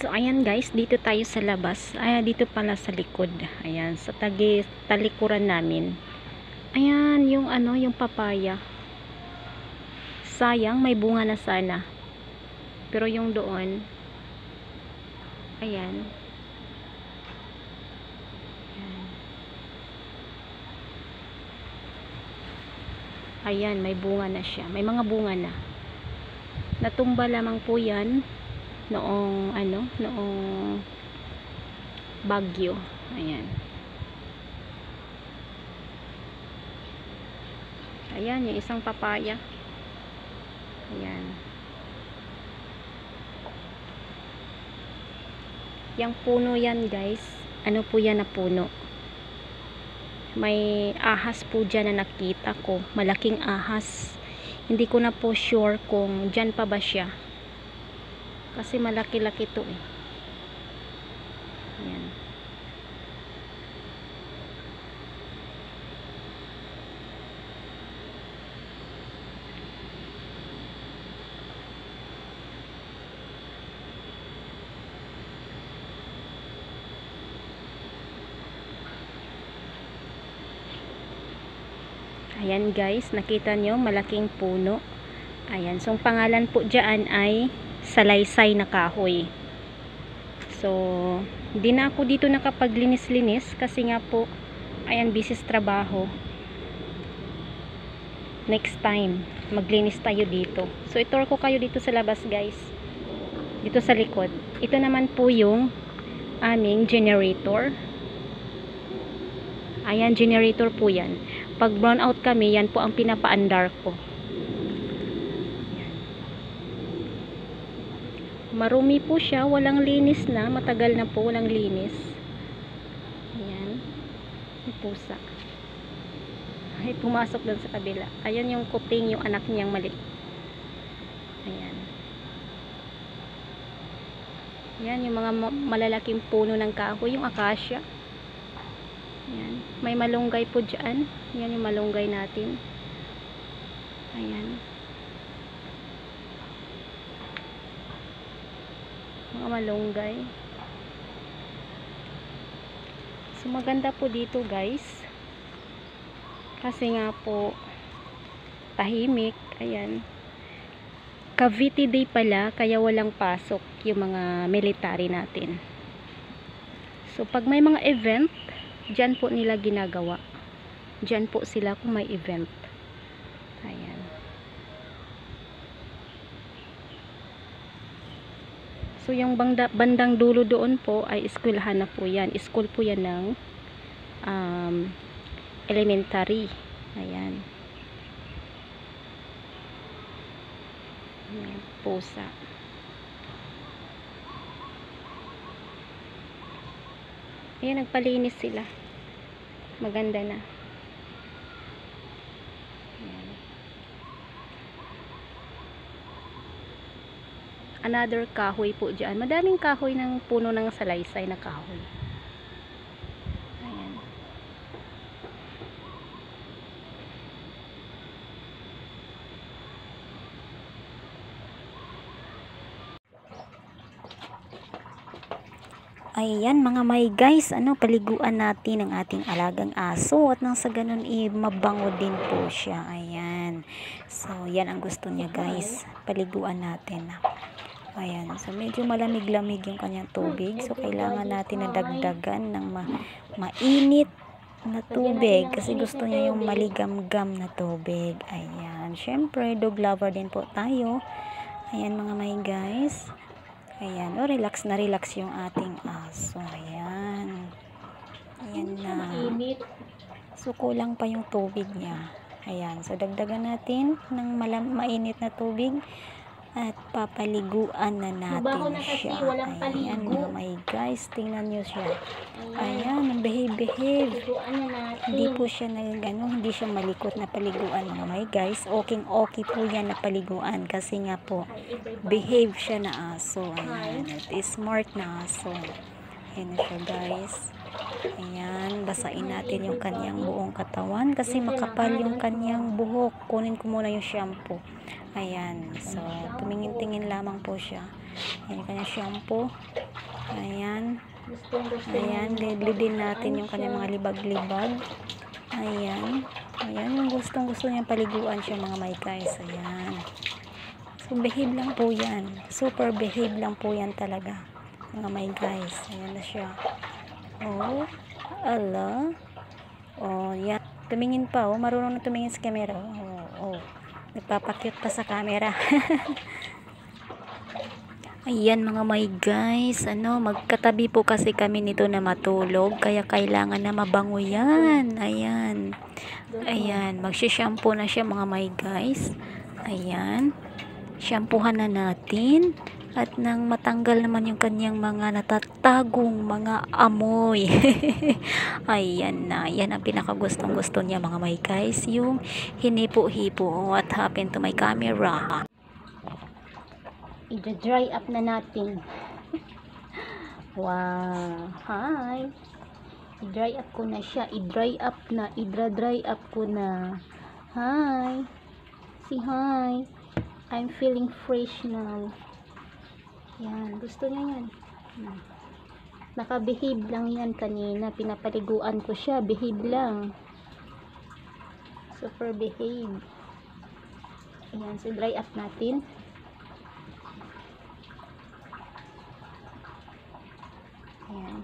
So ayan guys, dito tayo sa labas. Dito pala sa likod. Ayan, sa talikuran namin. Ayan, yung yung papaya. Sayang, may bunga na sana. Pero yung doon, ayan. Ayan, may bunga na siya. May mga bunga na. Natumba lamang po yan noong bagyo. Ayan. Ayan, yung isang papaya. Ayan. Yang puno yan guys. Ano po yan na puno? May ahas po dyan na nakita ko. Malaking ahas. Hindi ko na po sure kung dyan pa ba siya. Kasi malaki-laki to eh. Ayan. Ayan guys, nakita nyo malaking puno. Ayan, so ang pangalan po dyan ay salaysay na kahoy. So hindi na ako dito nakapaglinis-linis kasi nga po ayan, busy sa trabaho. Next time maglinis tayo dito. So itur ko kayo dito sa labas guys, dito sa likod. Ito naman po yung aming generator. Ayan, generator po yan. Pag brown out kami, yan po ang pinapaandar ko. Marumi po siya, walang linis na, matagal na po walang linis. Ayan, may pusa. Ay, pumasok doon sa kabila. Ayan yung kuting, yung anak niyang mali. Ayan. Ayan yung mga malalaking puno ng kahoy, yung acacia. Ayan. May malunggay po dyan. Ayan yung malunggay natin. Ayan. Mga malunggay. So maganda po dito guys. Kasi nga po tahimik. Ayan. Cavite Day pala, kaya walang pasok yung mga military natin. So pag may mga event, dyan po nila ginagawa. Dyan po sila kung may event. Ayan. So yung bandang dulo doon po ay eskwelahan na po yan. School po yan ng elementary. Ayan. Ayan. Pusa. Ayan, nagpalinis sila. Maganda na. Ayan. Another kahoy po dyan. Madaming kahoy ng puno ng salaysay na kahoy. Ayan. Ayan mga may guys, paliguan natin ang ating alagang aso at nang sa ganun mabango din po siya. Ayan. So yan ang gusto niya guys, paliguan natin. Ayan. So medyo malamig-lamig yung kanyang tubig. So kailangan natin na dagdagan ng mainit na tubig kasi gusto niya yung maligamgam na tubig. Ayan. Syempre dog lover din po tayo. Ayan mga may guys. Ayan, relax na relax yung ating aso. Ayan. Ayan na. So, kulang pa yung tubig niya. Ayan. So, dagdagan natin ng mainit na tubig at papaliguan na natin siya. Ayan, mga may guys. Tingnan nyo siya. Ayan, behave. Hindi po siya hindi siya malikot na paliguan, mga may guys. Okay po yan na paliguan kasi nga po behave siya na aso. Ayan, it is smart na aso. Ayan na siya guys. Ayan, basain natin yung kanyang buong katawan kasi makapal yung kanyang buhok. Kunin ko muna yung shampoo. Ayan, so tumingin-tingin lamang po siya. Ayan yung kanyang shampoo. Ayan. Gusto Ayan, lidin natin yung kanyang mga libag-libag. Ayan. Ayan, yung gustong-gusto niyang paliguan siya mga my guys. Ayan. So, behave lang po yan. Super behave lang po yan talaga. Mga my guys. Ayan na siya. Oh, ala. Oh, yan. Tumingin pa, oh. Marunong na tumingin sa camera. Oh, oh. Nagpapakyut pa sa camera. Ayan mga my guys, magkatabi po kasi kami nito na matulog, kaya kailangan na mabango yan. Ayan. Ayan, magsha-shampoo na siya mga my guys. Ayan. Shampoohan na natin. At nang matanggal naman yung kanyang mga natatagong mga amoy. Ayan na. Yan ang pinakagustong gusto niya mga my guys. Yung hinipo-hipo. What happened to my camera? I-dry up na natin. Wow. Hi. I-dry up ko na siya. I-dry up na. I-dry up ko na. Hi. Say hi. I'm feeling fresh now. Yan. Gusto niya yan. Naka-behave lang yan kanina. Pinapaliguan ko siya. Behave lang. Super behave. Ayan. So, dry up natin. Ayan.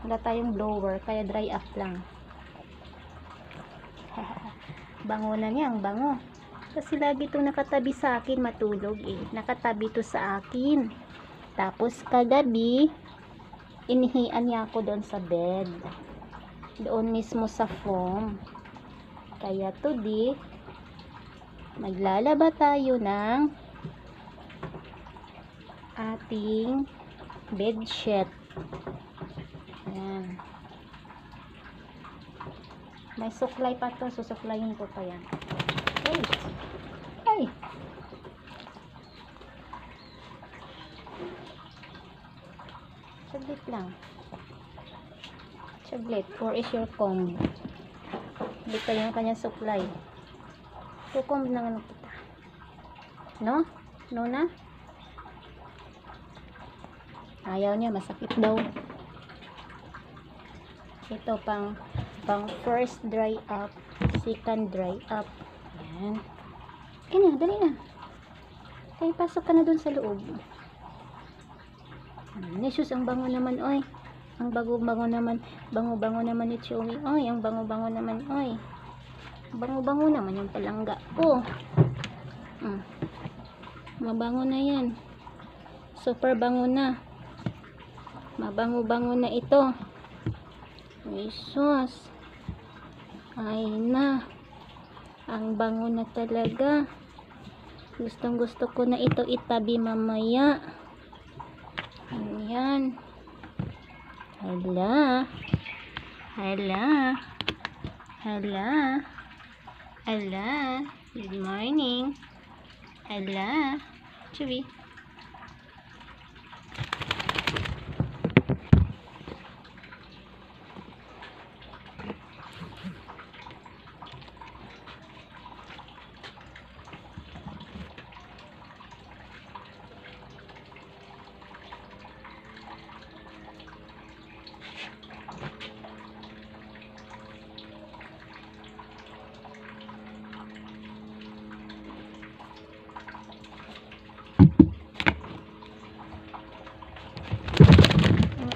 Wala tayong blower, kaya dry up lang. Bango na niya, ang bango. Kasi lagi itong nakatabi sa akin matulog eh. Nakatabi to sa akin. Tapos kagabi, inihian niya ako doon sa bed. Doon mismo sa foam. Kaya today, maglalaba tayo ng ating bedsheet. Ayan. May suklay pa to. Susuklayin ko pa yan. Ay! Ay! Saglit lang. Saglit. Or is your comb. Dito yung kanyang suklay. Kukomb na ano kita. No? No na? Ayaw niya, masakit daw. Ito pang first dry up, second dry up. Ayan. Kaya dali na. Kaya pasok ka na dun sa loob. Nesus, ang bango naman, oy. Ang bango naman. Bango-bango naman ni Chewy. Oy, ang bango-bango naman, oy. Bango-bango naman yung palangga. Oh. Mabango na yan. Super bango na. Mabango-bango na ito. Jesus. Ay na. Ang bango na talaga. Gustong-gusto ko na ito itabi mamaya. Ayan. Hala. Hala. Hala. Hala. Good morning. Hala. Chewy.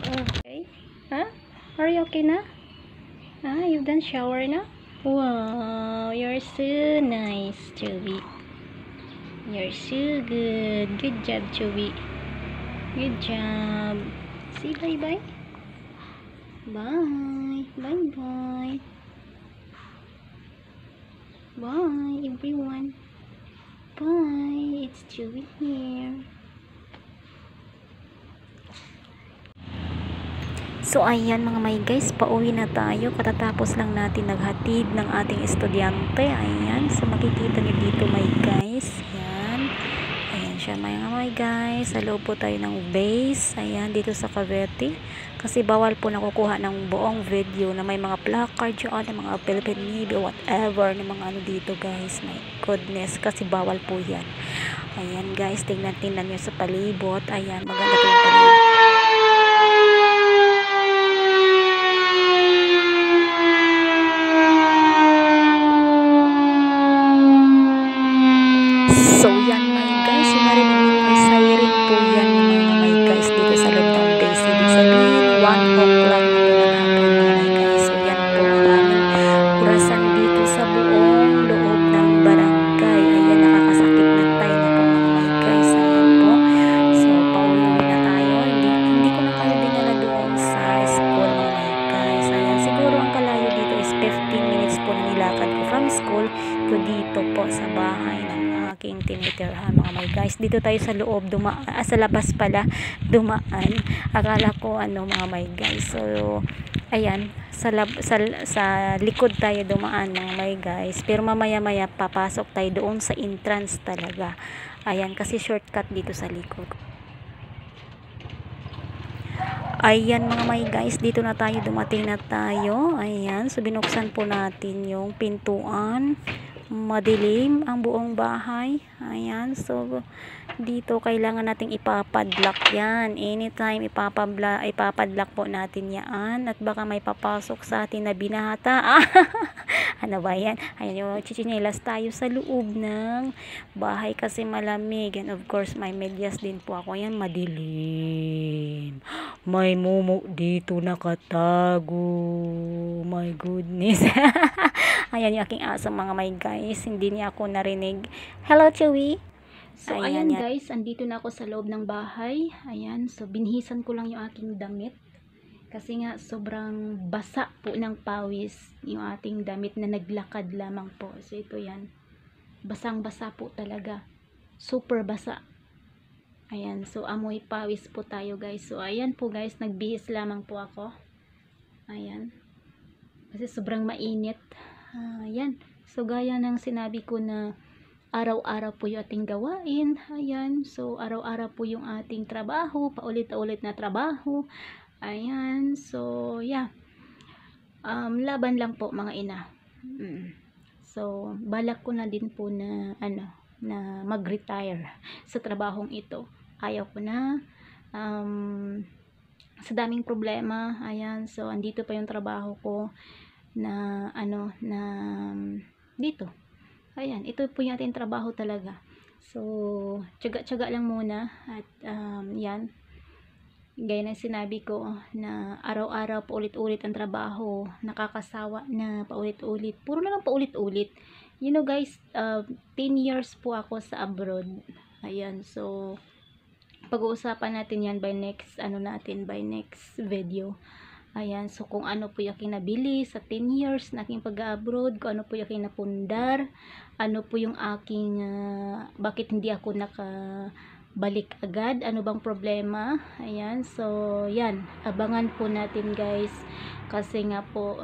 Okay. Huh? Are you okay na? You've done shower na? Wow, you're so nice, Chewy. You're so good. Good job, Chewy. Good job. Say bye-bye. Bye. Bye-bye. Bye, everyone. Bye. It's Chewy here. So ayan mga my guys, pauwi na tayo. Katatapos lang natin naghatid ng ating estudyante. Ayan, so makikita niyo dito my guys. Ayan. Ayan siya mga my guys. Sa loob po tayo ng base. Ayan, dito sa Cavite. Kasi bawal po nakukuha ng buong video na may mga placard dyan, ng mga Philippine Navy, whatever, ng mga ano dito guys. My goodness, kasi bawal po yan. Ayan guys, tingnan nyo sa palibot. Ayan, maganda po yung palibot. So yan mga guys, yung narinig ninyo ay siren po yan mga guys dito sa loob ng base. Ibig sabihin 1 o'clock na po ng hapon mga guys. So yan po ang aming orasan dito sa buong loob ng barangay. Ayan, nakakasakit na tayo na po mga guys. Ayan po. So pauwi-uwi na tayo. Hindi ko na kayo dinala doon sa school mga guys. Ayan, siguro ang kalayo dito is 15 minutes po na nilakad ko from school to dito po sa bahay ng aking tinitirhan mga guys. Dito tayo sa loob sa labas pala dumaan. Akala ko mga guys. So ayan, sa likod tayo dumaan mga guys. Pero mamaya-maya papasok tayo doon sa entrance talaga. Ayan, kasi shortcut dito sa likod. Ayan mga guys, dito na tayo, dumating na tayo. Ayan, so binuksan po natin yung pintuan. Madilim ang buong bahay. Ayan, so dito kailangan nating ipapadlock yan. Anytime ipapadlock po natin yan. At baka may papasok sa atin na binata. Ano ba yan? Ayan, yung chichinelas tayo sa loob ng bahay kasi malamig. And of course, may medyas din po ako. Yan, madilim. May mumu dito nakatago. My goodness. Ayan yung aking aso mga guys. Hindi niya ako narinig. Hello, Chewy. So, ayan guys. Andito na ako sa loob ng bahay. Ayan. So, binhisan ko lang yung aking damit. Kasi nga, sobrang basa po ng pawis yung ating damit na naglakad lamang po. So, ito yan. Basang-basa po talaga. Super basa. Ayan. So, amoy pawis po tayo guys. So, ayan po guys. Nagbihis lamang po ako. Ayan. Kasi sobrang mainit. Ayan. So, gaya ng sinabi ko na araw-araw po yung ating gawain. Ayan. So, araw-araw po yung ating trabaho. Paulit-ulit na trabaho. Ayan. So, yeah. Laban lang po mga ina. So, balak ko na din po na na mag-retire sa trabahong ito. Ayaw ko na. Sa daming problema. Ayan. So, andito pa yung trabaho ko na na dito. Ayan, ito po yung ating trabaho talaga. So, tiyaga-tiyaga lang muna at yan. Gaya ng sinabi ko na araw-araw paulit-ulit ang trabaho, nakakasawa na paulit-ulit. Puro na lang paulit-ulit. You know guys, 10 years po ako sa abroad. Ayan, so pag-uusapan natin yan by next by next video. Ayan, so kung ano po yung aking nabili sa 10 years na aking pag-abroad, kung ano po yung aking napundar, ano po yung aking, bakit hindi ako nakabalik agad, ano bang problema. Ayan, so yan, abangan po natin guys, kasi nga po,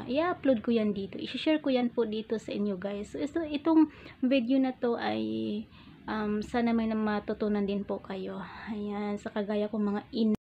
i-upload ko yan dito, i-share ko yan po dito sa inyo guys. So itong video na to ay, sana may matutunan din po kayo. Ayan, sa kagaya kong mga